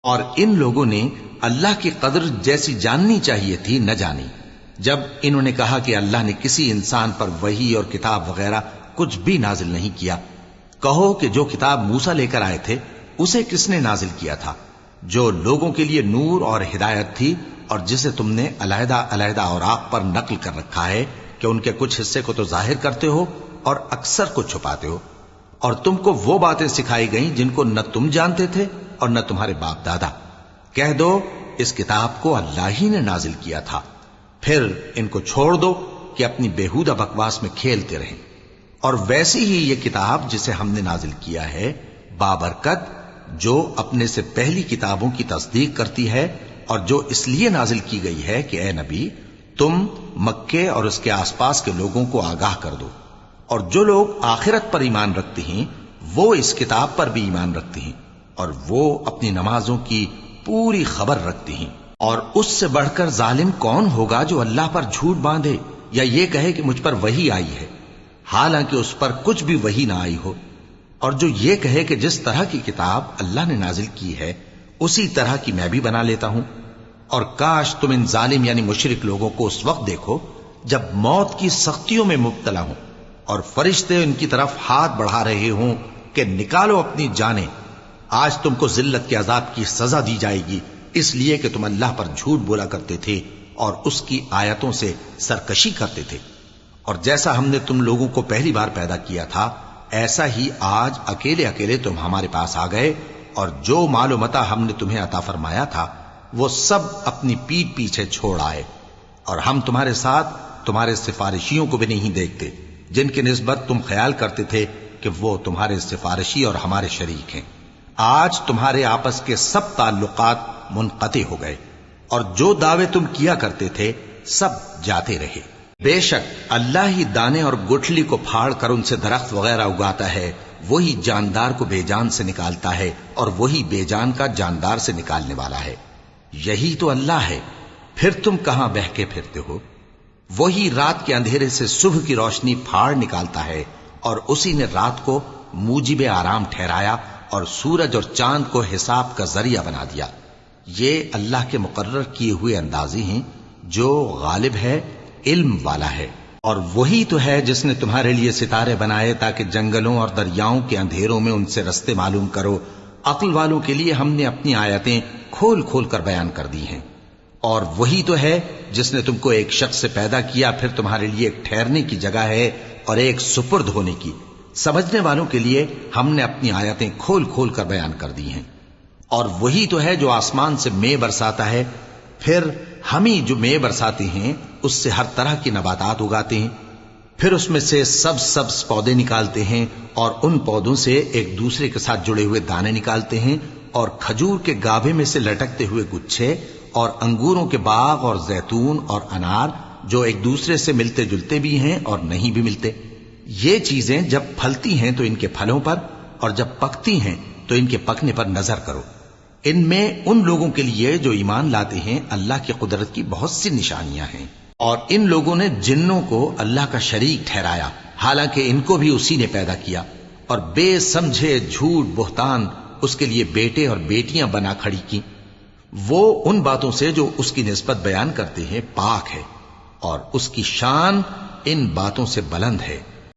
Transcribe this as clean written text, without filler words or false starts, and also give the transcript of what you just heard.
اور ان لوگوں نے اللہ کی قدر جیسی جاننی چاہیے تھی نہ جانی، جب انہوں نے کہا کہ اللہ نے کسی انسان پر وحی اور کتاب وغیرہ کچھ بھی نازل نہیں کیا۔ کہو کہ جو کتاب موسیٰ لے کر آئے تھے اسے کس نے نازل کیا تھا؟ جو لوگوں کے لیے نور اور ہدایت تھی، اور جسے تم نے علیحدہ علیحدہ اوراق پر نقل کر رکھا ہے کہ ان کے کچھ حصے کو تو ظاہر کرتے ہو اور اکثر کو چھپاتے ہو۔ اور تم کو وہ باتیں سکھائی گئیں جن کو نہ تم جانتے تھے اور نہ تمہارے باپ دادا۔ کہہ دو اس کتاب کو اللہ ہی نے نازل کیا تھا، پھر ان کو چھوڑ دو کہ اپنی بیہودہ بکواس میں کھیلتے رہیں۔ اور ویسی ہی یہ کتاب جسے ہم نے نازل کیا ہے بابرکت، جو اپنے سے پہلی کتابوں کی تصدیق کرتی ہے، اور جو اس لیے نازل کی گئی ہے کہ اے نبی تم مکے اور اس کے آس پاس کے لوگوں کو آگاہ کر دو، اور جو لوگ آخرت پر ایمان رکھتے ہیں وہ اس کتاب پر بھی ایمان رکھتے ہیں، اور وہ اپنی نمازوں کی پوری خبر رکھتے ہیں۔ اور اس سے بڑھ کر ظالم کون ہوگا جو اللہ پر جھوٹ باندھے یا یہ کہے کہ مجھ پر وحی آئی ہے حالانکہ اس پر کچھ بھی وحی نہ آئی ہو، اور جو یہ کہے کہ جس طرح کی کتاب اللہ نے نازل کی ہے اسی طرح کی میں بھی بنا لیتا ہوں۔ اور کاش تم ان ظالم یعنی مشرک لوگوں کو اس وقت دیکھو جب موت کی سختیوں میں مبتلا ہوں اور فرشتے ان کی طرف ہاتھ بڑھا رہے ہوں کہ نکالو اپنی جانیں، آج تم کو ذلت کے عذاب کی سزا دی جائے گی اس لیے کہ تم اللہ پر جھوٹ بولا کرتے تھے اور اس کی آیتوں سے سرکشی کرتے تھے۔ اور جیسا ہم نے تم لوگوں کو پہلی بار پیدا کیا تھا ایسا ہی آج اکیلے اکیلے تم ہمارے پاس آ گئے، اور جو مال و متاع ہم نے تمہیں عطا فرمایا تھا وہ سب اپنی پیٹھ پیچھے چھوڑ آئے، اور ہم تمہارے ساتھ تمہارے سفارشیوں کو بھی نہیں دیکھتے جن کی نسبت تم خیال کرتے تھے کہ وہ تمہارے سفارشی اور ہمارے شریک ہیں۔ آج تمہارے آپس کے سب تعلقات منقطع ہو گئے، اور جو دعوے تم کیا کرتے تھے سب جاتے رہے۔ بے شک اللہ ہی دانے اور گٹھلی کو پھاڑ کر ان سے درخت وغیرہ اگاتا ہے، وہی جاندار کو بے جان سے نکالتا ہے اور وہی بے جان کا جاندار سے نکالنے والا ہے۔ یہی تو اللہ ہے، پھر تم کہاں بہکے پھرتے ہو؟ وہی رات کے اندھیرے سے صبح کی روشنی پھاڑ نکالتا ہے، اور اسی نے رات کو موجب آرام ٹھہرایا اور سورج اور چاند کو حساب کا ذریعہ بنا دیا۔ یہ اللہ کے مقرر کیے ہوئے اندازے ہیں، جو غالب ہے، علم والا ہے۔ اور وہی تو ہے جس نے تمہارے لیے ستارے بنائے تاکہ جنگلوں اور دریاؤں کے اندھیروں میں ان سے رستے معلوم کرو۔ عقل والوں کے لیے ہم نے اپنی آیتیں کھول کھول کر بیان کر دی ہیں۔ اور وہی تو ہے جس نے تم کو ایک شخص سے پیدا کیا، پھر تمہارے لیے ایک ٹھہرنے کی جگہ ہے اور ایک سپرد ہونے کی۔ سمجھنے والوں کے لیے ہم نے اپنی آیتیں کھول کھول کر بیان کر دی ہیں۔ اور وہی تو ہے جو آسمان سے مے برساتا ہے، پھر ہم ہی جو مے برساتے ہیں اس سے ہر طرح کی نباتات اگاتے ہیں، پھر اس میں سے سبز سبز پودے نکالتے ہیں، اور ان پودوں سے ایک دوسرے کے ساتھ جڑے ہوئے دانے نکالتے ہیں، اور کھجور کے گابھے میں سے لٹکتے ہوئے گچھے، اور انگوروں کے باغ اور زیتون اور انار جو ایک دوسرے سے ملتے جلتے بھی ہیں اور نہیں بھی ملتے۔ یہ چیزیں جب پھلتی ہیں تو ان کے پھلوں پر، اور جب پکتی ہیں تو ان کے پکنے پر نظر کرو۔ ان میں ان لوگوں کے لیے جو ایمان لاتے ہیں اللہ کی قدرت کی بہت سی نشانیاں ہیں۔ اور ان لوگوں نے جنوں کو اللہ کا شریک ٹھہرایا حالانکہ ان کو بھی اسی نے پیدا کیا، اور بے سمجھے جھوٹ بہتان اس کے لیے بیٹے اور بیٹیاں بنا کھڑی کی۔ وہ ان باتوں سے جو اس کی نسبت بیان کرتے ہیں پاک ہے، اور اس کی شان ان باتوں سے بلند ہے۔